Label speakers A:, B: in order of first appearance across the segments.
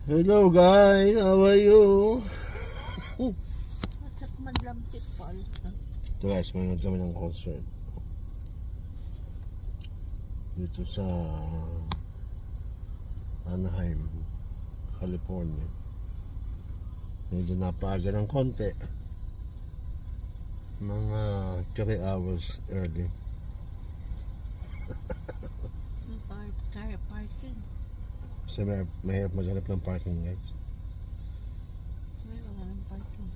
A: Hello guys, how are you?
B: What's up, madlang people?
A: Ito guys, manood kami ng concert dito sa Anaheim, California. Medyo napaaga ng konti, mga 3 hours early.
B: Car parking.
A: Kasi mahirap maghanap ng parking guys.
B: May wala ng parking.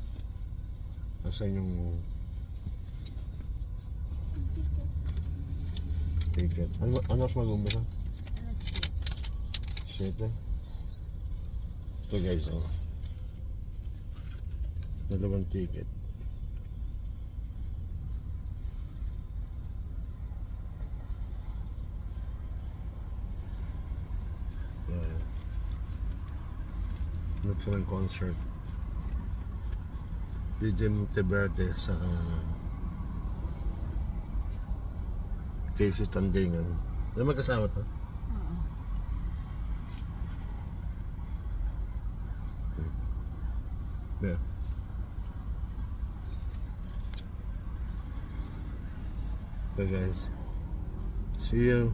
A: Nasaan yung ticket? Ano mas mag-umpisa?
B: Ano siya?
A: 7. Ito guys, oh. 2 ticket. Look sa ng concert DJ Monteverde sa Casey Tandingan. Ano magkasama to?
B: Oo.
A: Yeah. Okay guys, see you.